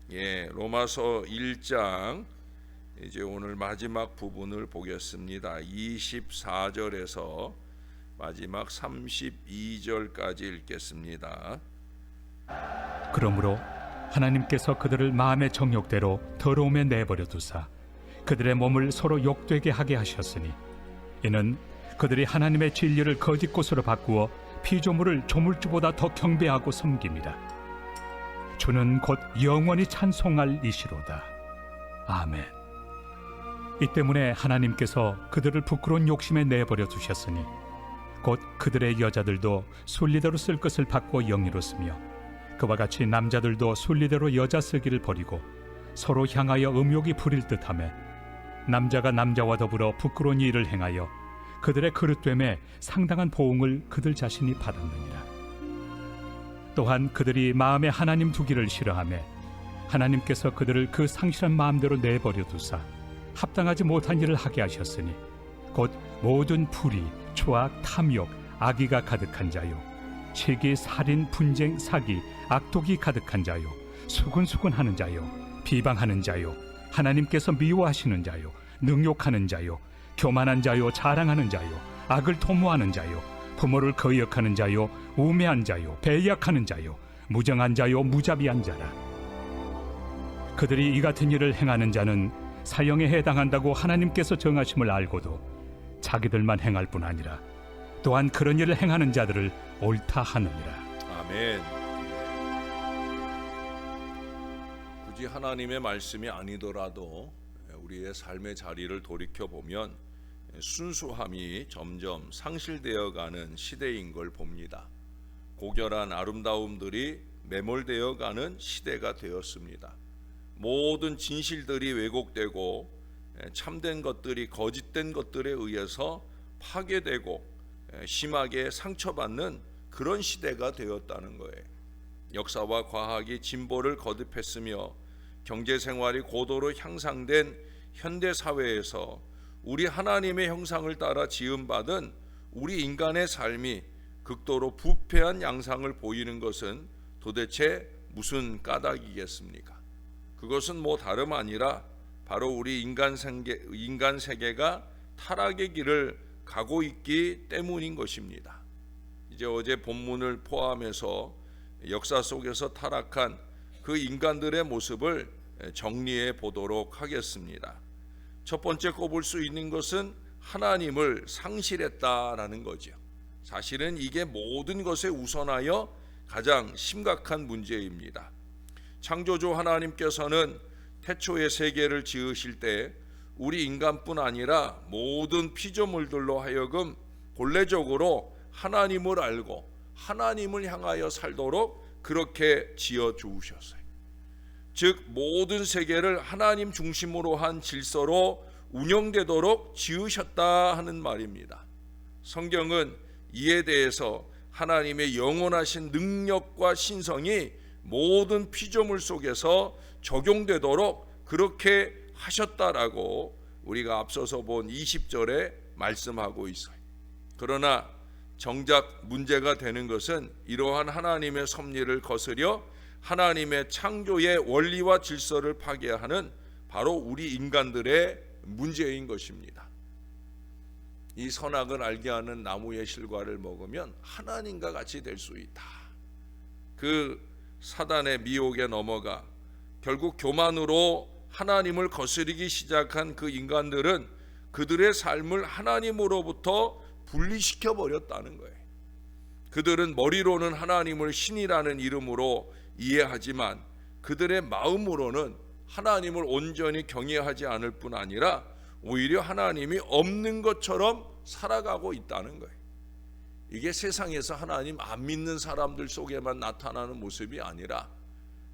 로마서 1장 이제 오늘 마지막 부분을 보겠습니다. 24절에서 마지막 32절까지 읽겠습니다. 그러므로 하나님께서 그들을 마음의 정욕대로 더러움에 내버려 두사 그들의 몸을 서로 욕되게 하게 하셨으니 이는 그들이 하나님의 진리를 거짓 것으로 바꾸어 피조물을 조물주보다 더 경배하고 섬깁니다. 주는 곧 영원히 찬송할 이시로다. 아멘. 이 때문에 하나님께서 그들을 부끄러운 욕심에 내버려 두셨으니 곧 그들의 여자들도 순리대로 쓸 것을 바꾸어 영리로 쓰며 그와 같이 남자들도 순리대로 여자 쓰기를 버리고 서로 향하여 음욕이 부릴 듯하며 남자가 남자와 더불어 부끄러운 일을 행하여 그들의 그릇됨에 상당한 보응을 그들 자신이 받았느니라. 또한 그들이 마음에 하나님 두기를 싫어하며 하나님께서 그들을 그 상실한 마음대로 내버려 두사 합당하지 못한 일을 하게 하셨으니 곧 모든 불의, 초악, 탐욕, 악의가 가득한 자요 시기, 살인, 분쟁, 사기, 악독이 가득한 자요 수근수근하는 자요 비방하는 자요 하나님께서 미워하시는 자요 능욕하는 자요 교만한 자요 자랑하는 자요 악을 도모하는 자요 부모를 거역하는 자요 우매한 자요 배약하는 자요 무정한 자요 무자비한 자라. 그들이 이 같은 일을 행하는 자는 사형에 해당한다고 하나님께서 정하심을 알고도 자기들만 행할 뿐 아니라 또한 그런 일을 행하는 자들을 옳다 하느니라. 아멘. 굳이 하나님의 말씀이 아니더라도 우리의 삶의 자리를 돌이켜보면 순수함이 점점 상실되어가는 시대인 걸 봅니다. 고결한 아름다움들이 매몰되어가는 시대가 되었습니다. 모든 진실들이 왜곡되고 참된 것들이 거짓된 것들에 의해서 파괴되고 심하게 상처받는 그런 시대가 되었다는 거예요. 역사와 과학이 진보를 거듭했으며 경제생활이 고도로 향상된 현대사회에서 우리 하나님의 형상을 따라 지음받은 우리 인간의 삶이 극도로 부패한 양상을 보이는 것은 도대체 무슨 까닭이겠습니까? 그것은 뭐 다름 아니라 바로 우리 인간 세계가 타락의 길을 가고 있기 때문인 것입니다. 이제 어제 본문을 포함해서 역사 속에서 타락한 그 인간들의 모습을 정리해 보도록 하겠습니다. 첫 번째 꼽을 수 있는 것은 하나님을 상실했다라는 거죠. 사실은 이게 모든 것에 우선하여 가장 심각한 문제입니다. 창조주 하나님께서는 태초의 세계를 지으실 때 우리 인간뿐 아니라 모든 피조물들로 하여금 본래적으로 하나님을 알고 하나님을 향하여 살도록 그렇게 지어 주셨어요. 즉 모든 세계를 하나님 중심으로 한 질서로 운영되도록 지으셨다 하는 말입니다. 성경은 이에 대해서 하나님의 영원하신 능력과 신성이 모든 피조물 속에서 적용되도록 그렇게 하셨다라고 우리가 앞서서 본 20절에 말씀하고 있어요. 그러나 정작 문제가 되는 것은 이러한 하나님의 섭리를 거스려 하나님의 창조의 원리와 질서를 파괴하는 바로 우리 인간들의 문제인 것입니다. 이 선악을 알게 하는 나무의 실과를 먹으면 하나님과 같이 될 수 있다. 그 사단의 미혹에 넘어가 결국 교만으로 하나님을 거스르기 시작한 그 인간들은 그들의 삶을 하나님으로부터 분리시켜 버렸다는 거예요. 그들은 머리로는 하나님을 신이라는 이름으로 이해하지만 그들의 마음으로는 하나님을 온전히 경외하지 않을 뿐 아니라 오히려 하나님이 없는 것처럼 살아가고 있다는 거예요. 이게 세상에서 하나님 안 믿는 사람들 속에만 나타나는 모습이 아니라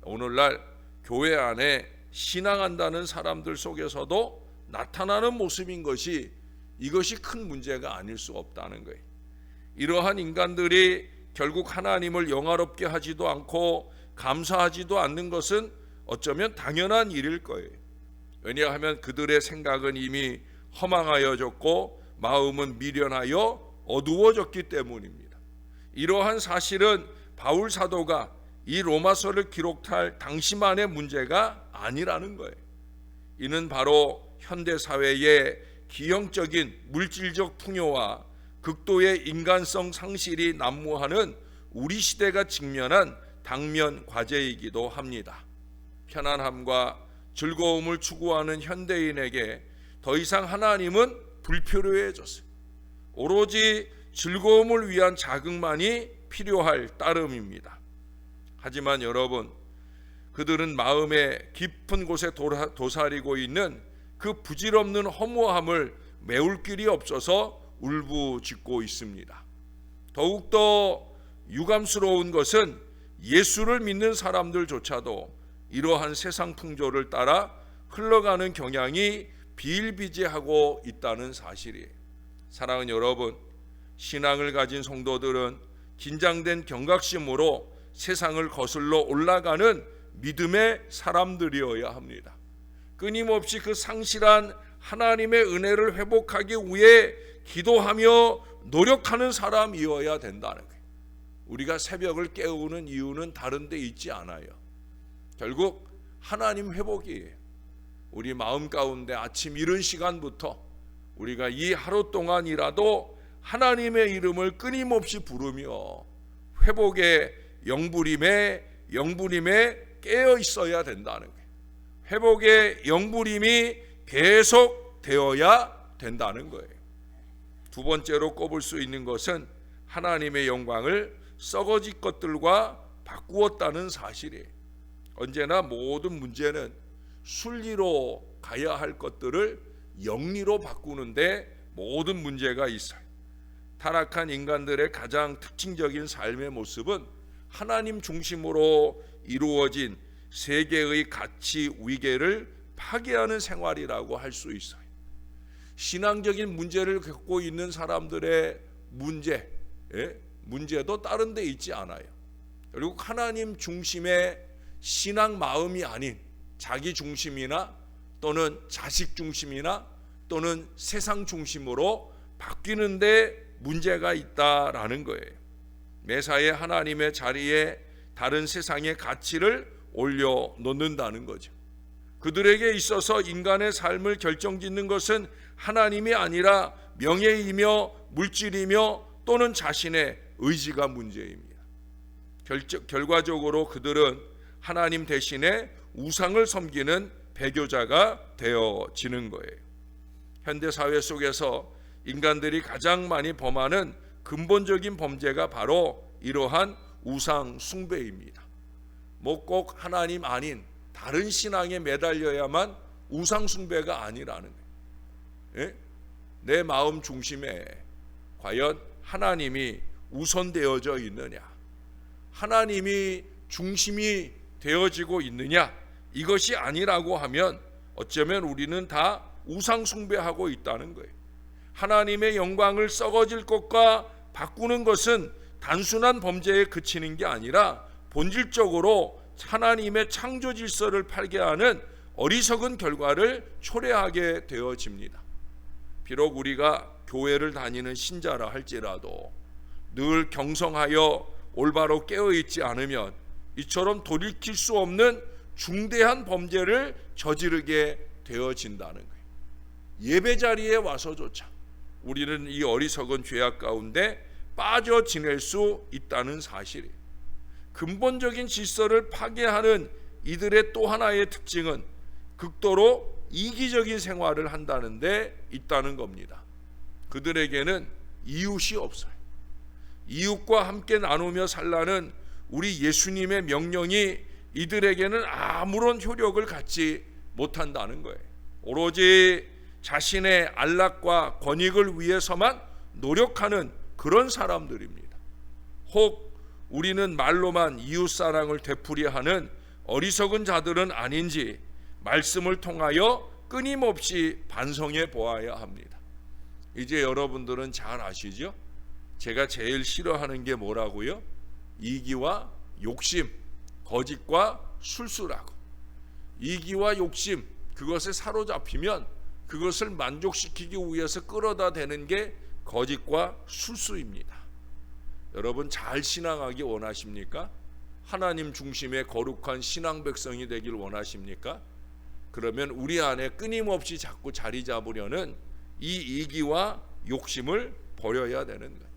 오늘날 교회 안에 신앙한다는 사람들 속에서도 나타나는 모습인 것이 이것이 큰 문제가 아닐 수 없다는 거예요. 이러한 인간들이 결국 하나님을 영화롭게 하지도 않고 감사하지도 않는 것은 어쩌면 당연한 일일 거예요. 왜냐하면 그들의 생각은 이미 허망하여졌고 마음은 미련하여 어두워졌기 때문입니다. 이러한 사실은 바울 사도가 이 로마서를 기록할 당시만의 문제가 아니라는 거예요. 이는 바로 현대 사회의 기형적인 물질적 풍요와 극도의 인간성 상실이 난무하는 우리 시대가 직면한 당면 과제이기도 합니다. 편안함과 즐거움을 추구하는 현대인에게 더 이상 하나님은 불필요해졌어요. 오로지 즐거움을 위한 자극만이 필요할 따름입니다. 하지만 여러분, 그들은 마음의 깊은 곳에 도사리고 있는 그 부질없는 허무함을 메울 길이 없어서 울부짖고 있습니다. 더욱더 유감스러운 것은 예수를 믿는 사람들조차도 이러한 세상 풍조를 따라 흘러가는 경향이 비일비재하고 있다는 사실이에요. 사랑하는 여러분, 신앙을 가진 성도들은 긴장된 경각심으로 세상을 거슬러 올라가는 믿음의 사람들이어야 합니다. 끊임없이 그 상실한 하나님의 은혜를 회복하기 위해 기도하며 노력하는 사람이어야 된다는 거예요. 우리가 새벽을 깨우는 이유는 다른 데 있지 않아요. 결국 하나님 회복이에요. 우리 마음 가운데 아침 이른 시간부터 우리가 이 하루 동안이라도 하나님의 이름을 끊임없이 부르며 회복의 영부림에 깨어 있어야 된다는 거예요. 회복의 영부림이 계속 되어야 된다는 거예요. 두 번째로 꼽을 수 있는 것은 하나님의 영광을 썩어질 것들과 바꾸었다는 사실이에요. 언제나 모든 문제는 순리로 가야 할 것들을 영리로 바꾸는데 모든 문제가 있어요. 타락한 인간들의 가장 특징적인 삶의 모습은 하나님 중심으로 이루어진 세계의 가치 위계를 파괴하는 생활이라고 할 수 있어요. 신앙적인 문제를 겪고 있는 사람들의 문제도 다른 데 있지 않아요. 결국 하나님 중심의 신앙 마음이 아닌 자기 중심이나 또는 자식 중심이나 또는 세상 중심으로 바뀌는데 문제가 있다라는 거예요. 매사에 하나님의 자리에 다른 세상의 가치를 올려놓는다는 거죠. 그들에게 있어서 인간의 삶을 결정짓는 것은 하나님이 아니라 명예이며 물질이며 또는 자신의 의지가 문제입니다. 결과적으로 그들은 하나님 대신에 우상을 섬기는 배교자가 되어지는 거예요. 현대사회 속에서 인간들이 가장 많이 범하는 근본적인 범죄가 바로 이러한 우상 숭배입니다. 꼭 하나님 아닌 다른 신앙에 매달려야만 우상 숭배가 아니라는 거예요. 내 마음 중심에 과연 하나님이 우선되어져 있느냐, 하나님이 중심이 되어지고 있느냐, 이것이 아니라고 하면 어쩌면 우리는 다 우상 숭배하고 있다는 거예요. 하나님의 영광을 썩어질 것과 바꾸는 것은 단순한 범죄에 그치는 게 아니라 본질적으로 하나님의 창조 질서를 파괴하는 어리석은 결과를 초래하게 되어집니다. 비록 우리가 교회를 다니는 신자라 할지라도 늘 경성하여 올바로 깨어있지 않으면 이처럼 돌이킬 수 없는 중대한 범죄를 저지르게 되어진다는 거예요. 예배 자리에 와서조차 우리는 이 어리석은 죄악 가운데 빠져 지낼 수 있다는 사실이에요. 근본적인 질서를 파괴하는 이들의 또 하나의 특징은 극도로 이기적인 생활을 한다는 데 있다는 겁니다. 그들에게는 이웃이 없어요. 이웃과 함께 나누며 살라는 우리 예수님의 명령이 이들에게는 아무런 효력을 갖지 못한다는 거예요. 오로지 자신의 안락과 권익을 위해서만 노력하는 그런 사람들입니다. 혹 우리는 말로만 이웃사랑을 되풀이하는 어리석은 자들은 아닌지 말씀을 통하여 끊임없이 반성해 보아야 합니다. 이제 여러분들은 잘 아시죠? 제가 제일 싫어하는 게 뭐라고요? 이기와 욕심, 거짓과 술수라고. 이기와 욕심, 그것에 사로잡히면 그것을 만족시키기 위해서 끌어다 대는 게 거짓과 술수입니다. 여러분 잘 신앙하기 원하십니까? 하나님 중심의 거룩한 신앙 백성이 되길 원하십니까? 그러면 우리 안에 끊임없이 자꾸 자리 잡으려는 이 이기와 욕심을 버려야 되는 거예요.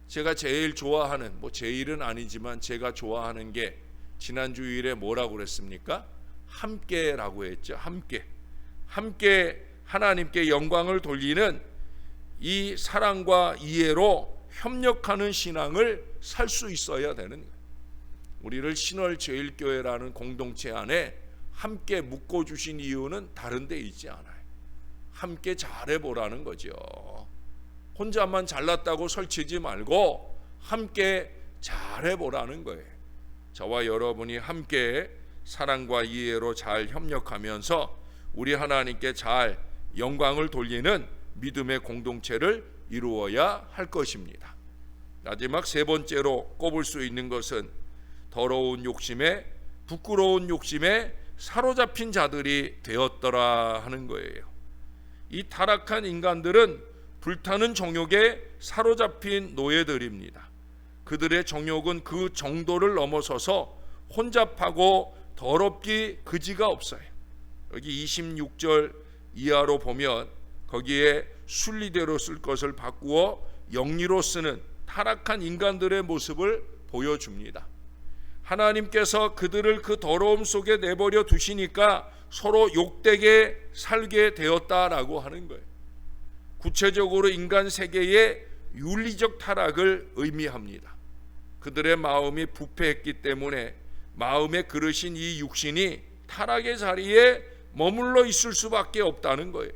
제가 제일 좋아하는, 제일은 아니지만 제가 좋아하는 게 지난 주일에 뭐라고 그랬습니까? 함께라고 했죠. 함께 하나님께 영광을 돌리는 이 사랑과 이해로 협력하는 신앙을 살 수 있어야 되는 거예요. 우리를 신월제일교회라는 공동체 안에 함께 묶어주신 이유는 다른 데 있지 않아요. 함께 잘해보라는 거죠. 혼자만 잘났다고 설치지 말고 함께 잘해보라는 거예요. 저와 여러분이 함께 사랑과 이해로 잘 협력하면서 우리 하나님께 잘 영광을 돌리는 믿음의 공동체를 이루어야 할 것입니다. 마지막 세 번째로 꼽을 수 있는 것은 더러운 욕심에, 부끄러운 욕심에 사로잡힌 자들이 되었더라 하는 거예요. 이 타락한 인간들은 불타는 정욕에 사로잡힌 노예들입니다. 그들의 정욕은 그 정도를 넘어서서 혼잡하고 더럽기 그지가 없어요. 여기 26절 이하로 보면 거기에 순리대로 쓸 것을 바꾸어 영리로 쓰는 타락한 인간들의 모습을 보여줍니다. 하나님께서 그들을 그 더러움 속에 내버려 두시니까 서로 욕되게 살게 되었다라고 하는 거예요. 구체적으로 인간 세계의 윤리적 타락을 의미합니다. 그들의 마음이 부패했기 때문에 마음의 그릇인 이 육신이 타락의 자리에 머물러 있을 수밖에 없다는 거예요.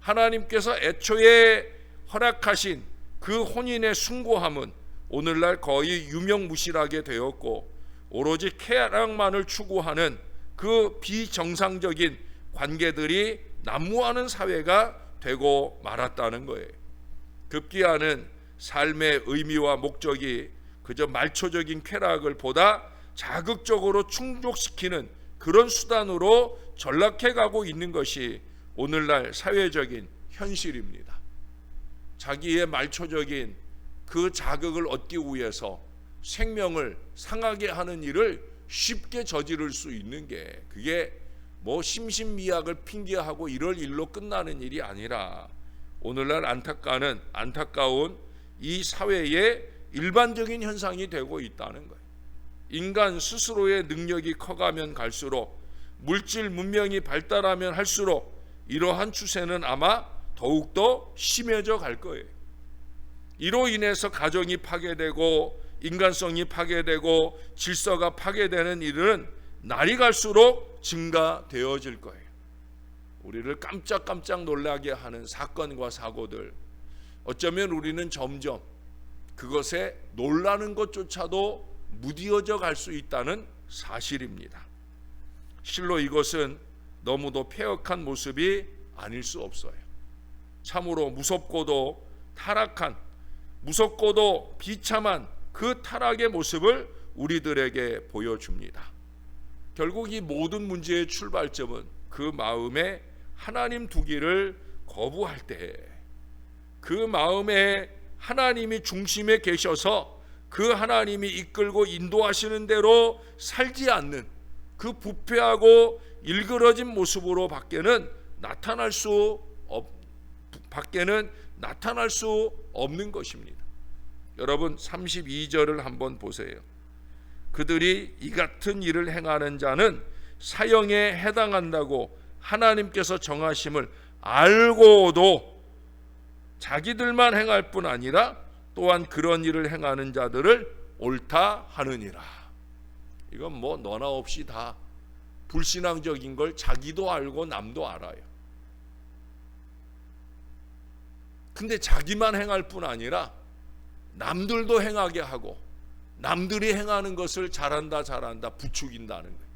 하나님께서 애초에 허락하신 그 혼인의 숭고함은 오늘날 거의 유명무실하게 되었고 오로지 쾌락만을 추구하는 그 비정상적인 관계들이 난무하는 사회가 되고 말았다는 거예요. 급기야는 삶의 의미와 목적이 그저 말초적인 쾌락을 보다 자극적으로 충족시키는 그런 수단으로 전락해 가고 있는 것이 오늘날 사회적인 현실입니다. 자기의 말초적인 그 자극을 얻기 위해서 생명을 상하게 하는 일을 쉽게 저지를 수 있는 게 그게 심신미약을 핑계하고 이럴 일로 끝나는 일이 아니라 오늘날 안타까운 이 사회의 일반적인 현상이 되고 있다는 거예요. 인간 스스로의 능력이 커가면 갈수록 물질 문명이 발달하면 할수록 이러한 추세는 아마 더욱더 심해져 갈 거예요. 이로 인해서 가정이 파괴되고 인간성이 파괴되고 질서가 파괴되는 일은 날이 갈수록 증가되어질 거예요. 우리를 깜짝깜짝 놀라게 하는 사건과 사고들, 어쩌면 우리는 점점 그것에 놀라는 것조차도 무디어져 갈 수 있다는 사실입니다. 실로 이것은 너무도 폐역한 모습이 아닐 수 없어요. 참으로 무섭고도 타락한, 무섭고도 비참한 그 타락의 모습을 우리들에게 보여줍니다. 결국 이 모든 문제의 출발점은 그 마음에 하나님 두기를 거부할 때, 그 마음에 하나님이 중심에 계셔서 그 하나님이 이끌고 인도하시는 대로 살지 않는 그 부패하고 일그러진 모습으로 밖에는 나타날 수 없는 것입니다. 여러분 32절을 한번 보세요. 그들이 이 같은 일을 행하는 자는 사형에 해당한다고 하나님께서 정하심을 알고도 자기들만 행할 뿐 아니라 또한 그런 일을 행하는 자들을 옳다 하느니라. 이건 너나 없이 다 불신앙적인 걸 자기도 알고 남도 알아요. 근데 자기만 행할 뿐 아니라 남들도 행하게 하고 남들이 행하는 것을 잘한다 부추긴다는 거예요.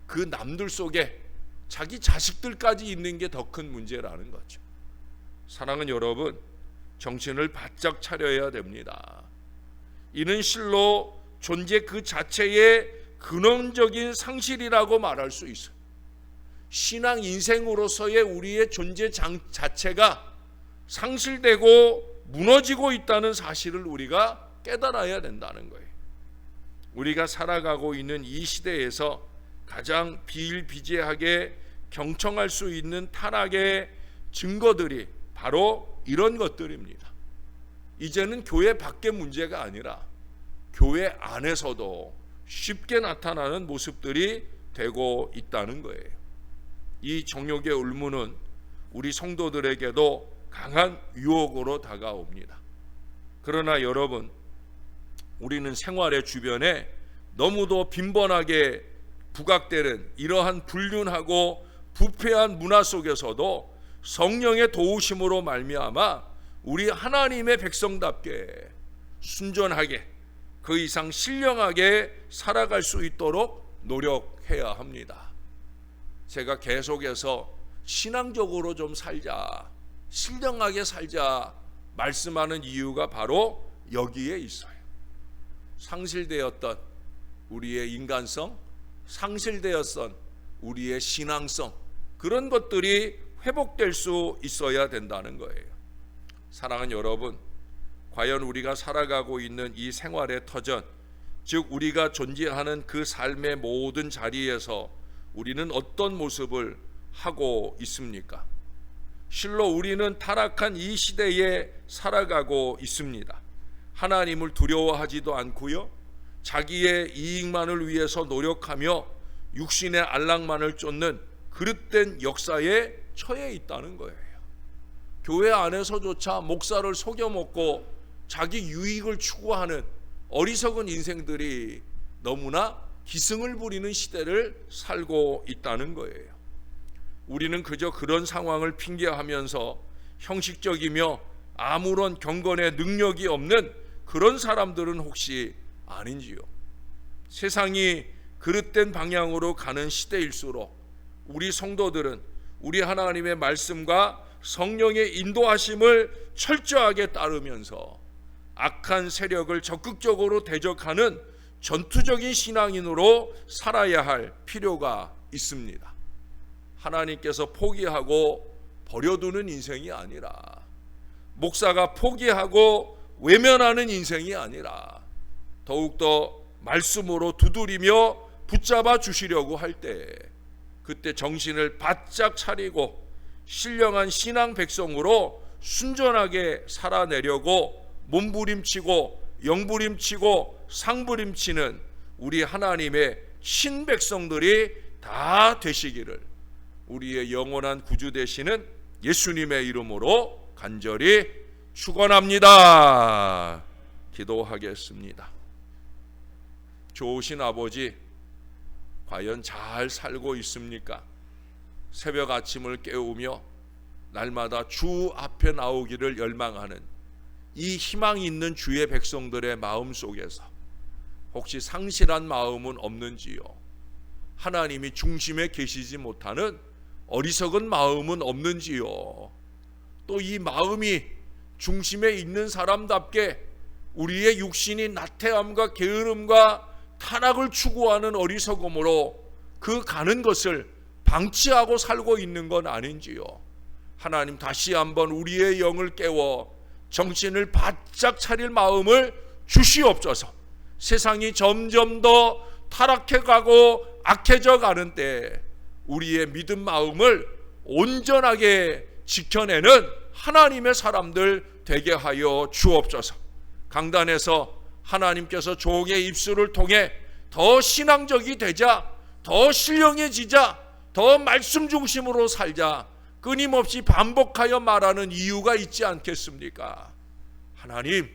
그 남들 속에 자기 자식들까지 있는 게 더 큰 문제라는 거죠. 사랑하는 여러분, 정신을 바짝 차려야 됩니다. 이는 실로 존재 그 자체의 근원적인 상실이라고 말할 수 있어요. 신앙 인생으로서의 우리의 존재 자체가 상실되고 무너지고 있다는 사실을 우리가 깨달아야 된다는 거예요. 우리가 살아가고 있는 이 시대에서 가장 비일비재하게 경청할 수 있는 타락의 증거들이 바로 이런 것들입니다. 이제는 교회 밖의 문제가 아니라 교회 안에서도 쉽게 나타나는 모습들이 되고 있다는 거예요. 이 정욕의 울무는 우리 성도들에게도 강한 유혹으로 다가옵니다. 그러나 여러분, 우리는 생활의 주변에 너무도 빈번하게 부각되는 이러한 불륜하고 부패한 문화 속에서도 성령의 도우심으로 말미암아 우리 하나님의 백성답게 순전하게 그 이상 신령하게 살아갈 수 있도록 노력해야 합니다. 제가 계속해서 신앙적으로 좀 살자, 신령하게 살자 말씀하는 이유가 바로 여기에 있어요. 상실되었던 우리의 인간성, 상실되었던 우리의 신앙성, 그런 것들이 회복될 수 있어야 된다는 거예요. 사랑하는 여러분, 과연 우리가 살아가고 있는 이 생활의 터전, 즉 우리가 존재하는 그 삶의 모든 자리에서 우리는 어떤 모습을 하고 있습니까? 실로 우리는 타락한 이 시대에 살아가고 있습니다. 하나님을 두려워하지도 않고요, 자기의 이익만을 위해서 노력하며 육신의 안락만을 쫓는 그릇된 역사에 처해 있다는 거예요. 교회 안에서조차 목사를 속여먹고 자기 유익을 추구하는 어리석은 인생들이 너무나 기승을 부리는 시대를 살고 있다는 거예요. 우리는 그저 그런 상황을 핑계하면서 형식적이며 아무런 경건의 능력이 없는 그런 사람들은 혹시 아닌지요? 세상이 그릇된 방향으로 가는 시대일수록 우리 성도들은 우리 하나님의 말씀과 성령의 인도하심을 철저하게 따르면서 악한 세력을 적극적으로 대적하는 전투적인 신앙인으로 살아야 할 필요가 있습니다. 하나님께서 포기하고 버려두는 인생이 아니라, 목사가 포기하고 외면하는 인생이 아니라, 더욱더 말씀으로 두드리며 붙잡아 주시려고 할 때, 그때 정신을 바짝 차리고 신령한 신앙 백성으로 순전하게 살아내려고 몸부림치고 영부림치고 상부림치는 우리 하나님의 신백성들이 다 되시기를 우리의 영원한 구주 되시는 예수님의 이름으로 간절히 축원합니다. 기도하겠습니다. 좋으신 아버지, 과연 잘 살고 있습니까? 새벽 아침을 깨우며 날마다 주 앞에 나오기를 열망하는 이 희망이 있는 주의 백성들의 마음 속에서 혹시 상실한 마음은 없는지요? 하나님이 중심에 계시지 못하는 어리석은 마음은 없는지요? 또 이 마음이 중심에 있는 사람답게 우리의 육신이 나태함과 게으름과 타락을 추구하는 어리석음으로 그 가는 것을 방치하고 살고 있는 건 아닌지요? 하나님, 다시 한번 우리의 영을 깨워 정신을 바짝 차릴 마음을 주시옵소서. 세상이 점점 더 타락해가고 악해져 가는 때 우리의 믿음 마음을 온전하게 지켜내는 하나님의 사람들 되게 하여 주옵소서. 강단에서 하나님께서 종의 입술을 통해 더 신앙적이 되자, 더 신령해지자, 더 말씀 중심으로 살자 끊임없이 반복하여 말하는 이유가 있지 않겠습니까? 하나님,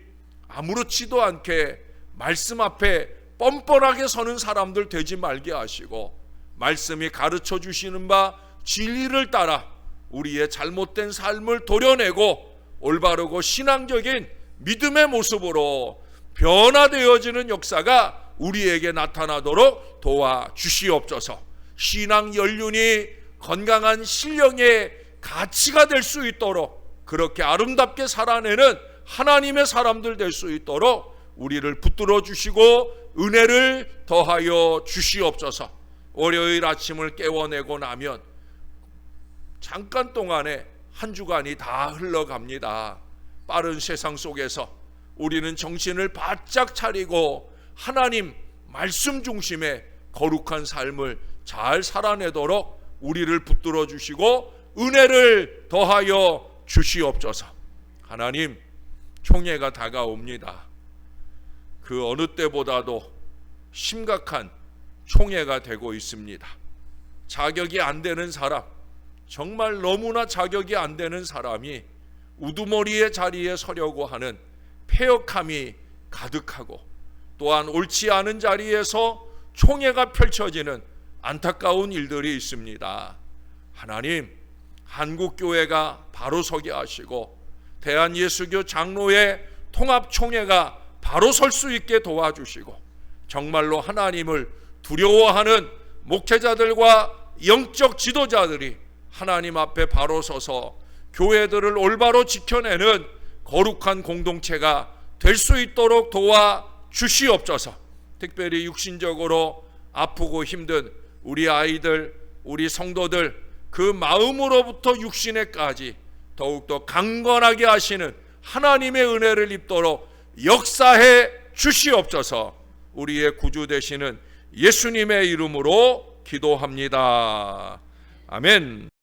아무렇지도 않게 말씀 앞에 뻔뻔하게 서는 사람들 되지 말게 하시고, 말씀이 가르쳐 주시는 바 진리를 따라 우리의 잘못된 삶을 도려내고 올바르고 신앙적인 믿음의 모습으로 변화되어지는 역사가 우리에게 나타나도록 도와주시옵소서. 신앙 연륜이 건강한 신령의 가치가 될 수 있도록, 그렇게 아름답게 살아내는 하나님의 사람들 될 수 있도록 우리를 붙들어 주시고 은혜를 더하여 주시옵소서. 월요일 아침을 깨워내고 나면 잠깐 동안에 한 주간이 다 흘러갑니다. 빠른 세상 속에서 우리는 정신을 바짝 차리고 하나님 말씀 중심의 거룩한 삶을 잘 살아내도록 우리를 붙들어 주시고 은혜를 더하여 주시옵소서. 하나님, 총회가 다가옵니다. 그 어느 때보다도 심각한 총회가 되고 있습니다. 자격이 안 되는 사람, 정말 너무나 자격이 안 되는 사람이 우두머리의 자리에 서려고 하는 패역함이 가득하고, 또한 옳지 않은 자리에서 총회가 펼쳐지는 안타까운 일들이 있습니다. 하나님, 한국교회가 바로 서게 하시고 대한예수교 장로의 통합총회가 바로 설 수 있게 도와주시고, 정말로 하나님을 두려워하는 목회자들과 영적 지도자들이 하나님 앞에 바로 서서 교회들을 올바로 지켜내는 거룩한 공동체가 될 수 있도록 도와주시옵소서. 특별히 육신적으로 아프고 힘든 우리 아이들, 우리 성도들, 그 마음으로부터 육신에까지 더욱더 강건하게 하시는 하나님의 은혜를 입도록 역사해 주시옵소서. 우리의 구주 되시는 예수님의 이름으로 기도합니다. 아멘.